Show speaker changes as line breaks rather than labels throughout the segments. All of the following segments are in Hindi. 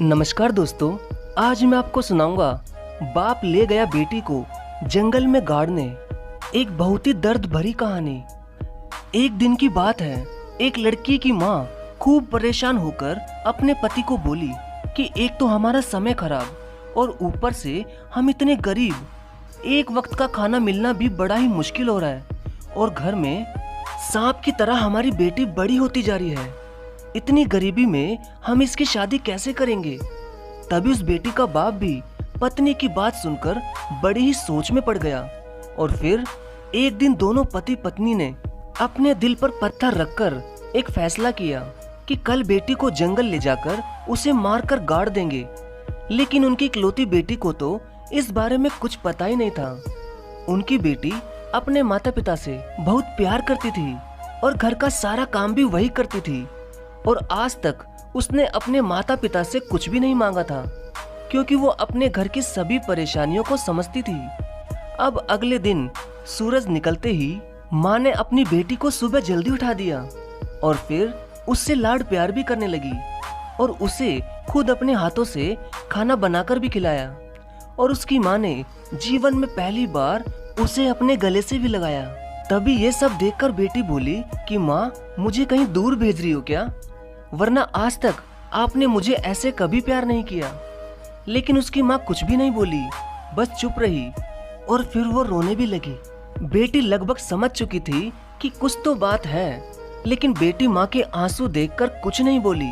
नमस्कार दोस्तों, आज मैं आपको सुनाऊंगा बाप ले गया बेटी को जंगल में गाड़ने। एक बहुत ही दर्द भरी कहानी। एक दिन की बात है, एक लड़की की माँ खूब परेशान होकर अपने पति को बोली कि एक तो हमारा समय खराब और ऊपर से हम इतने गरीब, एक वक्त का खाना मिलना भी बड़ा ही मुश्किल हो रहा है और घर में सांप की तरह हमारी बेटी बड़ी होती जा रही है। इतनी गरीबी में हम इसकी शादी कैसे करेंगे। तभी उस बेटी का बाप भी पत्नी की बात सुनकर बड़ी ही सोच में पड़ गया और फिर एक दिन दोनों पति पत्नी ने अपने दिल पर पत्थर रखकर एक फैसला किया कि कल बेटी को जंगल ले जाकर उसे मारकर गाड़ देंगे। लेकिन उनकी इकलौती बेटी को तो इस बारे में कुछ पता ही नहीं था। उनकी बेटी अपने माता पिता से बहुत प्यार करती थी और घर का सारा काम भी वही करती थी और आज तक उसने अपने माता पिता से कुछ भी नहीं मांगा था, क्योंकि वो अपने घर की सभी परेशानियों को समझती थी। अब अगले दिन सूरज निकलते ही माँ ने अपनी बेटी को सुबह जल्दी उठा दिया और फिर उससे लाड प्यार भी करने लगी और उसे खुद अपने हाथों से खाना बनाकर भी खिलाया। और उसकी माँ ने जीवन में पहली बार उसे अपने गले से भी लगाया। तभी ये सब देखकर बेटी बोली कि माँ, मुझे कहीं दूर भेज रही हो क्या? वरना आज तक आपने मुझे ऐसे कभी प्यार नहीं किया। लेकिन उसकी माँ कुछ भी नहीं बोली, बस चुप रही और फिर वो रोने भी लगी। बेटी लगभग समझ चुकी थी कि कुछ तो बात है, लेकिन बेटी माँ के आंसू देखकर कुछ नहीं बोली।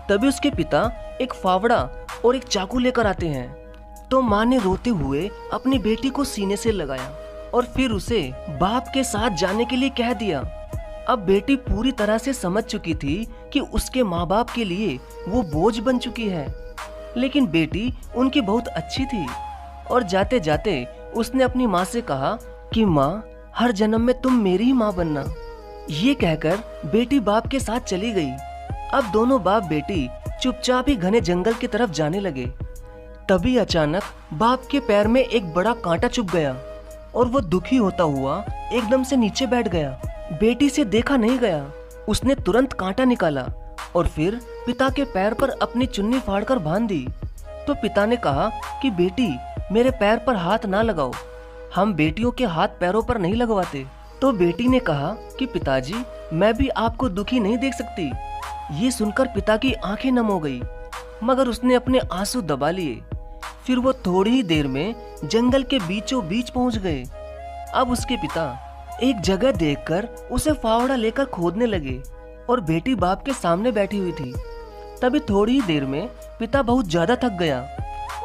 तभी उसके पिता एक फावड़ा और एक चाकू लेकर आते हैं, तो माँ ने रोते हुए अपनी बेटी को सीने से लगाया और फिर उसे बाप के साथ जाने के लिए कह दिया। अब बेटी पूरी तरह से समझ चुकी थी कि उसके माँ बाप के लिए वो बोझ बन चुकी है, लेकिन बेटी उनकी बहुत अच्छी थी और जाते जाते उसने अपनी माँ से कहा कि माँ, हर जन्म में तुम मेरी ही माँ बनना। ये कहकर बेटी बाप के साथ चली गई। अब दोनों बाप बेटी चुपचाप ही घने जंगल की तरफ जाने लगे। तभी अचानक बाप के पैर में एक बड़ा कांटा चुभ गया और वो दुखी होता हुआ एकदम से नीचे बैठ गया। बेटी से देखा नहीं गया, उसने तुरंत कांटा निकाला और फिर पिता के पैर पर अपनी चुन्नी फाड़कर बांध दी। तो पिता ने कहा कि बेटी, मेरे पैर पर हाथ ना लगाओ, हम बेटियों के हाथ पैरों पर नहीं लगवाते। तो बेटी ने कहा कि पिताजी, मैं भी आपको दुखी नहीं देख सकती। ये सुनकर पिता की आंखें नम हो गई, मगर उसने अपने आंसू दबा लिए। फिर वो थोड़ी ही देर में जंगल के बीचों बीच पहुंच गए। अब उसके पिता एक जगह देखकर उसे फावड़ा लेकर खोदने लगे और बेटी बाप के सामने बैठी हुई थी। तभी थोड़ी ही देर में पिता बहुत ज्यादा थक गया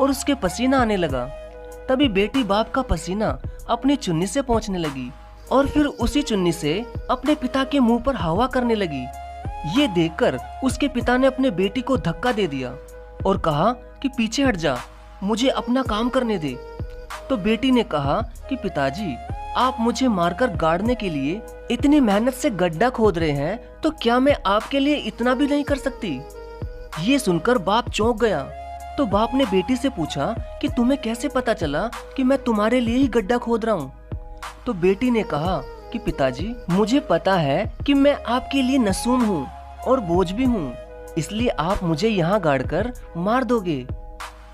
और उसके पसीना आने लगा। तभी बेटी बाप का पसीना अपनी चुन्नी से पोंछने लगी और फिर उसी चुन्नी से अपने पिता के मुंह पर हवा करने लगी। ये देखकर उसके पिता ने अपने बेटी को धक्का दे दिया और कहा कि पीछे हट जा, मुझे अपना काम करने दे। तो बेटी ने कहा कि पिताजी, आप मुझे मारकर गाड़ने के लिए इतनी मेहनत से गड्ढा खोद रहे हैं, तो क्या मैं आपके लिए इतना भी नहीं कर सकती? ये सुनकर बाप चौंक गया। तो बाप ने बेटी से पूछा कि तुम्हें कैसे पता चला कि मैं तुम्हारे लिए ही गड्ढा खोद रहा हूँ? तो बेटी ने कहा कि पिताजी, मुझे पता है कि मैं आपके लिए नसूम हूँ और बोझ भी हूँ, इसलिए आप मुझे यहाँ गाड़कर मार दोगे।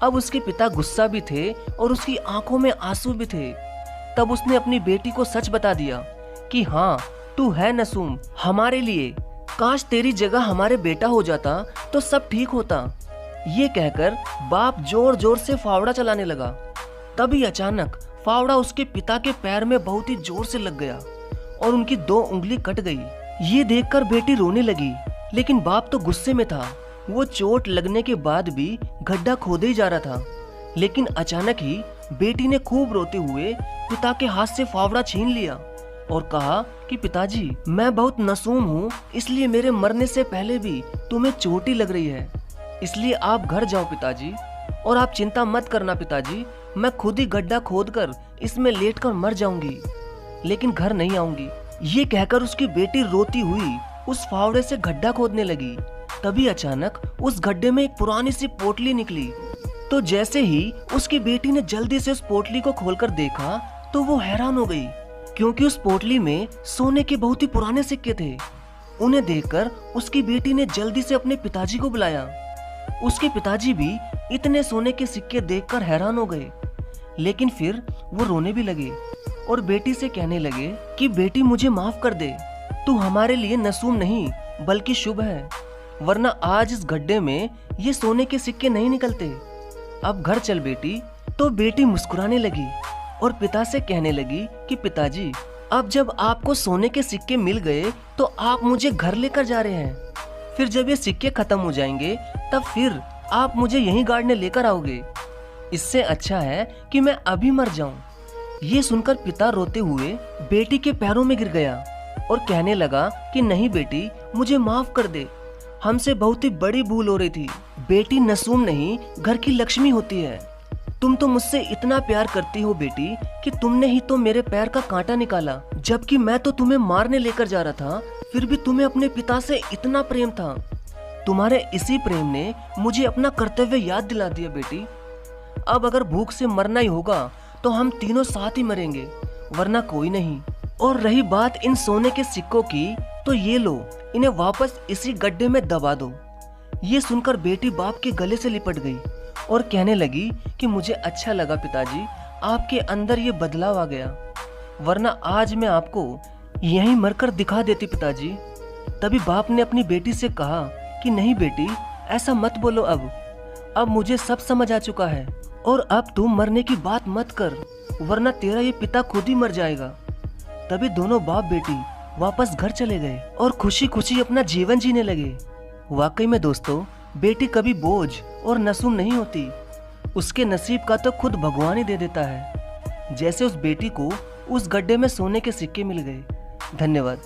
अब उसके पिता गुस्सा भी थे और उसकी आंखों में आंसू भी थे। तब उसने अपनी बेटी को सच बता दिया कि हाँ, तू है नसूम हमारे लिए, काश तेरी जगह हमारे बेटा हो जाता तो सब ठीक होता। ये कहकर बाप जोर जोर से फावड़ा चलाने लगा। तभी अचानक फावड़ा उसके पिता के पैर में बहुत ही जोर से लग गया और उनकी 2 उंगली कट गई। ये देखकर बेटी रोने लगी, लेकिन बाप तो गुस्से में था। वो चोट लगने के बाद भी गड्ढा खोदे ही जा रहा था। लेकिन अचानक ही बेटी ने खूब रोते हुए पिता के हाथ से फावड़ा छीन लिया और कहा कि पिताजी, मैं बहुत नसूम हूँ, इसलिए मेरे मरने से पहले भी तुम्हें चोट ही लग रही है, इसलिए आप घर जाओ पिताजी, और आप चिंता मत करना पिताजी, मैं खुद ही गड्ढा खोदकर इसमें लेटकर मर जाऊंगी, लेकिन घर नहीं आऊंगी। ये कहकर उसकी बेटी रोती हुई उस फावड़े से गड्ढा खोदने लगी। तभी अचानक उस गड्ढे में एक पुरानी सी पोटली निकली। तो जैसे ही उसकी बेटी ने जल्दी से उस पोटली को खोलकर देखा तो वो हैरान हो गई, क्योंकि उस पोटली में सोने के बहुत ही पुराने सिक्के थे। उन्हें देखकर उसकी बेटी ने जल्दी से अपने पिताजी को बुलाया उसके पिताजी भी इतने सोने के सिक्के देखकर हैरान हो गए, लेकिन फिर वो रोने भी लगे और बेटी से कहने लगे कि बेटी मुझे माफ कर दे, तू हमारे लिए नसूम नहीं बल्कि शुभ है, वरना आज इस गड्ढे में ये सोने के सिक्के नहीं निकलते। अब घर चल बेटी। तो बेटी मुस्कुराने लगी और पिता से कहने लगी कि पिताजी, अब जब आपको सोने के सिक्के मिल गए तो आप मुझे घर लेकर जा रहे हैं, फिर जब ये सिक्के खत्म हो जाएंगे तब फिर आप मुझे यहीं गाड़ने लेकर आओगे। इससे अच्छा है कि मैं अभी मर जाऊं। ये सुनकर पिता रोते हुए बेटी के पैरों में गिर गया और कहने लगा कि नहीं बेटी, मुझे माफ कर दे, हमसे बहुत ही बड़ी भूल हो रही थी। बेटी नसूम नहीं, घर की लक्ष्मी होती है। तुम तो मुझसे इतना प्यार करती हो बेटी कि तुमने ही तो मेरे पैर का कांटा निकाला, जबकि मैं तो तुम्हें मारने लेकर जा रहा था, फिर भी तुम्हें अपने पिता से इतना प्रेम था। तुम्हारे इसी प्रेम ने मुझे अपना कर्तव्य याद दिला दिया बेटी। अब अगर भूख से मरना ही होगा तो हम तीनों साथ ही मरेंगे, वरना कोई नहीं। और रही बात इन सोने के सिक्कों की, तो ये लो, इन्हें वापस इसी गड्ढे में दबा दो। ये सुनकर बेटी बाप के गले से लिपट गई और कहने लगी कि मुझे अच्छा लगा पिताजी, आपके अंदर ये बदलाव आ गया, वरना आज मैं आपको यहीं मरकर दिखा देती पिताजी। तभी बाप ने अपनी बेटी से कहा कि नहीं बेटी, ऐसा मत बोलो, अब मुझे सब समझ आ चुका है और अब तू मरने की बात मत कर, वरना तेरा ये पिता खुद ही मर जाएगा। तभी दोनों बाप बेटी वापस घर चले गए और खुशी खुशी अपना जीवन जीने लगे। वाकई में दोस्तों, बेटी कभी बोझ और नसूम नहीं होती, उसके नसीब का तो खुद भगवान ही दे देता है। जैसे उस बेटी को उस गड्ढे में सोने के सिक्के मिल गए। धन्यवाद।